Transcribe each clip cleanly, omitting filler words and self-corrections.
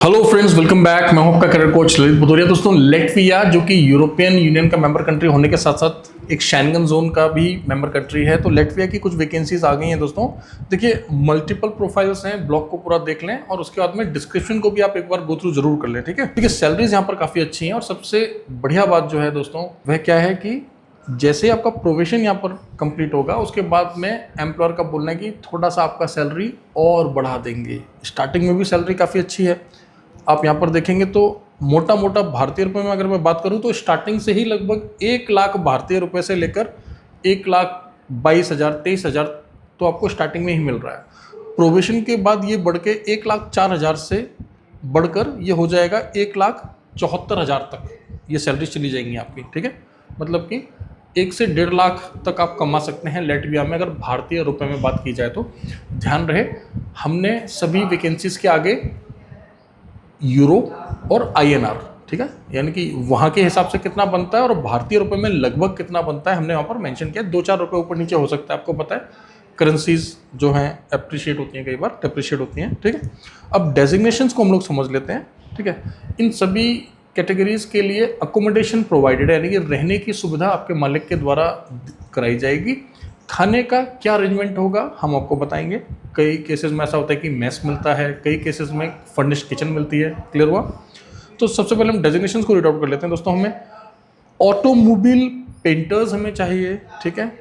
Hello friends, welcome back. मैं हूं आपका करियर कोच ललित भदौरिया। दोस्तों, लेटविया जो कि यूरोपियन यूनियन का मेंबर कंट्री होने के साथ साथ एक शेंगन जोन का भी मेंबर कंट्री है, तो लेटविया की कुछ वैकेंसीज आ गई हैं। दोस्तों देखिए, मल्टीपल प्रोफाइल्स हैं, ब्लॉग को पूरा देख लें और उसके बाद में डिस्क्रिप्शन को भी आप एक बार गो थ्रू जरूर कर लें। ठीक है, देखिए सैलरीज यहाँ पर काफ़ी अच्छी हैं और सबसे बढ़िया बात जो है दोस्तों वह क्या है कि जैसे ही आपका प्रोवेशन यहाँ पर कंप्लीट होगा उसके बाद में एम्प्लॉयर का बोलना है कि थोड़ा सा आपका सैलरी और बढ़ा देंगे। स्टार्टिंग में भी सैलरी काफ़ी अच्छी है। आप यहाँ पर देखेंगे तो मोटा मोटा भारतीय रुपए में अगर मैं बात करूँ तो स्टार्टिंग से ही लगभग 1 लाख भारतीय रुपए से लेकर 1,22,000 23,000 तो आपको स्टार्टिंग में ही मिल रहा है। प्रोवेशन के बाद ये बढ़ के 1,04,000 से बढ़कर ये हो जाएगा 1,74,000 तक ये सैलरी चली जाएंगी आपकी। ठीक है, मतलब कि 1 से 1.5 लाख तक आप कमा सकते हैं लेटविया में, अगर भारतीय रुपए में बात की जाए तो। ध्यान रहे, हमने सभी वैकेंसीज के आगे यूरो और आईएनआर, ठीक है, यानी कि वहाँ के हिसाब से कितना बनता है और भारतीय रुपए में लगभग कितना बनता है हमने वहाँ पर मेंशन किया। 2-4 रुपए ऊपर नीचे हो सकता है, आपको पता है करेंसीज जो हैं अप्रिशिएट होती हैं, कई बार डेप्रिशिएट होती हैं। ठीक है, अब डेजिग्नेशंस को हम लोग समझ लेते हैं। ठीक है, इन सभी कैटेगरीज के लिए अकोमोडेशन प्रोवाइडेड है, यानी कि रहने की सुविधा आपके मालिक के द्वारा कराई जाएगी। खाने का क्या अरेंजमेंट होगा हम आपको बताएंगे। कई केसेस में ऐसा होता है कि मेस मिलता है, कई केसेस में फर्निश्ड किचन मिलती है। क्लियर हुआ? तो सबसे पहले हम डेजिग्नेशंस को रीड आउट कर लेते हैं। दोस्तों, हमें ऑटोमोबाइल पेंटर्स हमें चाहिए, ठीक है,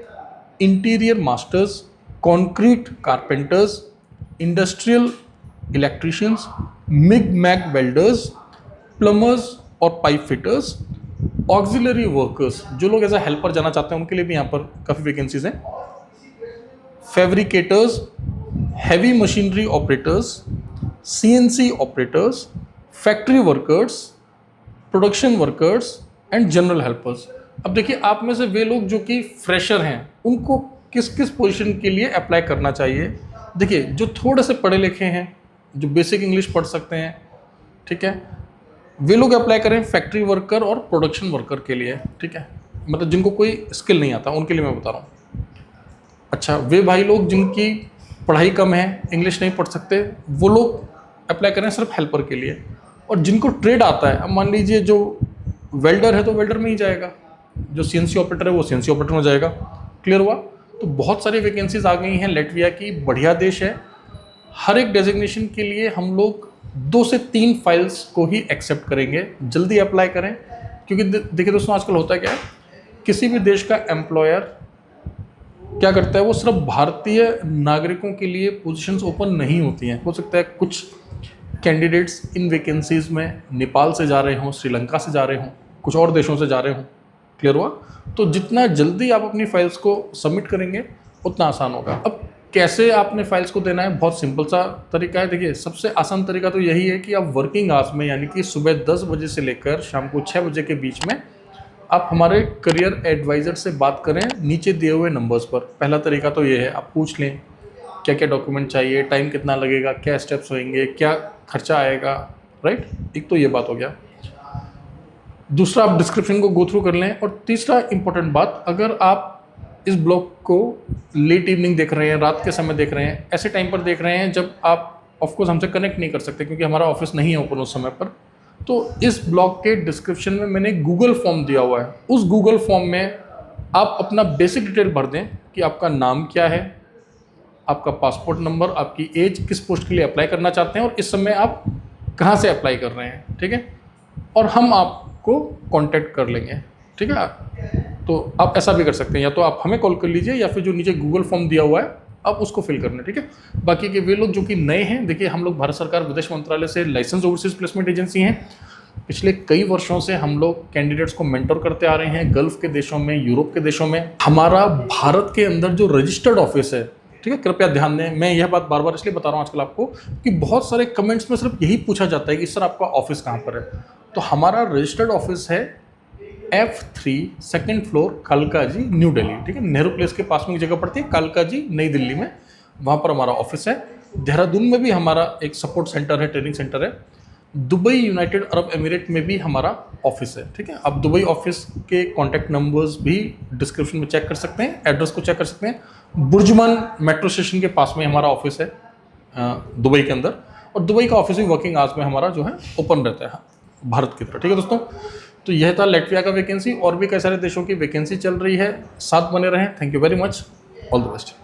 interior masters, concrete carpenters, industrial electricians, MIG MAG welders, plumbers और पाइप फिटर्स, ऑक्सिलरी वर्कर्स, जो लोग एज अ हेल्पर जाना चाहते हैं उनके लिए भी यहाँ पर काफ़ी वैकेंसीज हैं, fabricators, heavy machinery operators, CNC operators, factory workers, production workers and general helpers. अब देखिए, आप में से वे लोग जो कि फ्रेशर हैं उनको किस किस पोजीशन के लिए अप्लाई करना चाहिए। देखिए, जो थोड़े से पढ़े लिखे हैं, जो बेसिक इंग्लिश पढ़ सकते हैं, ठीक है, वे लोग अप्लाई करें फैक्ट्री वर्कर और प्रोडक्शन वर्कर के लिए। ठीक है, मतलब जिनको कोई स्किल नहीं आता उनके लिए मैं बता रहा हूँ। अच्छा, वे भाई लोग जिनकी पढ़ाई कम है, इंग्लिश नहीं पढ़ सकते, वो लोग अप्लाई करें सिर्फ हेल्पर के लिए। और जिनको ट्रेड आता है, अब मान लीजिए जो वेल्डर है तो वेल्डर में ही जाएगा, जो सीएनसी ऑपरेटर है वो सीएनसी ऑपरेटर में जाएगा। क्लियर हुआ? तो बहुत सारी वैकेंसीज आ गई हैं लेटविया की। बढ़िया देश है। हर एक डेजिग्नेशन के लिए हम लोग 2 से 3 फाइल्स को ही एक्सेप्ट करेंगे। जल्दी अप्लाई करें, क्योंकि देखिए दोस्तों, आजकल होता है क्या है, किसी भी देश का एम्प्लॉयर क्या करता है, वो सिर्फ भारतीय नागरिकों के लिए पोजीशंस ओपन नहीं होती हैं। हो सकता है कुछ कैंडिडेट्स इन वैकेंसीज में नेपाल से जा रहे हों, श्रीलंका से जा रहे हों, कुछ और देशों से जा रहे हों। क्लियर हुआ? तो जितना जल्दी आप अपनी फाइल्स को सबमिट करेंगे उतना आसान होगा। अब कैसे आपने फाइल्स को देना है, बहुत सिंपल सा तरीका है। देखिए, सबसे आसान तरीका तो यही है कि आप वर्किंग आवर्स में, यानी कि सुबह 10 बजे से लेकर शाम को 6 बजे के बीच में आप हमारे करियर एडवाइज़र से बात करें नीचे दिए हुए नंबर्स पर। पहला तरीका तो ये है, आप पूछ लें क्या क्या डॉक्यूमेंट चाहिए, टाइम कितना लगेगा, क्या स्टेप्स होंगे, क्या खर्चा आएगा। राइट, एक तो ये बात हो गया। दूसरा, आप डिस्क्रिप्शन को गो थ्रू कर लें। और तीसरा इंपॉर्टेंट बात, अगर आप इस ब्लॉग को लेट इवनिंग देख रहे हैं, रात के समय देख रहे हैं, ऐसे टाइम पर देख रहे हैं जब आप ऑफकोर्स हमसे कनेक्ट नहीं कर सकते क्योंकि हमारा ऑफिस नहीं है ओपन उस समय पर, तो इस ब्लॉग के डिस्क्रिप्शन में मैंने गूगल फॉर्म दिया हुआ है। उस गूगल फॉर्म में आप अपना बेसिक डिटेल भर दें कि आपका नाम क्या है, आपका पासपोर्ट नंबर, आपकी एज, किस पोस्ट के लिए अप्लाई करना चाहते हैं और इस समय आप कहाँ से अप्लाई कर रहे हैं। ठीक है, और हम आपको कांटेक्ट कर लेंगे। ठीक है, तो आप ऐसा भी कर सकते हैं, या तो आप हमें कॉल कर लीजिए या फिर जो नीचे गूगल फॉर्म दिया हुआ है आप उसको फिल करना। ठीक है, बाकी के वे लोग जो कि नए हैं, देखिए हम लोग भारत सरकार विदेश मंत्रालय से लाइसेंस ओवरसीज प्लेसमेंट एजेंसी हैं। पिछले कई वर्षों से हम लोग कैंडिडेट्स को मेंटर करते आ रहे हैं, गल्फ के देशों में, यूरोप के देशों में। हमारा भारत के अंदर जो रजिस्टर्ड ऑफिस है, ठीक है, कृपया ध्यान दें, मैं यह बात बार बार इसलिए बता रहा हूँ आजकल आपको कि बहुत सारे कमेंट्स में सिर्फ यही पूछा जाता है कि सर आपका ऑफिस कहाँ पर है। तो हमारा रजिस्टर्ड ऑफिस है F3 2nd फ्लोर, कालका जी, न्यू दिल्ली। ठीक है, नेहरू प्लेस के पास में एक जगह पड़ती है कालका जी, नई दिल्ली में, वहाँ पर हमारा ऑफिस है। देहरादून में भी हमारा एक सपोर्ट सेंटर है, ट्रेनिंग सेंटर है। दुबई, यूनाइटेड अरब एमिरेट में भी हमारा ऑफिस है। ठीक है, आप दुबई ऑफिस के कॉन्टैक्ट नंबर्स भी डिस्क्रिप्शन में चेक कर सकते हैं, एड्रेस को चेक कर सकते हैं। बुर्जुमान मेट्रो स्टेशन के पास में हमारा ऑफिस है दुबई के अंदर। और दुबई का ऑफिस भी वर्किंग आवर्स में हमारा जो है ओपन रहता है भारत की तरह। ठीक है दोस्तों, तो यह था लैटविया का वैकेंसी। और भी कई सारे देशों की वैकेंसी चल रही है, साथ बने रहें। Thank you very much, all the best.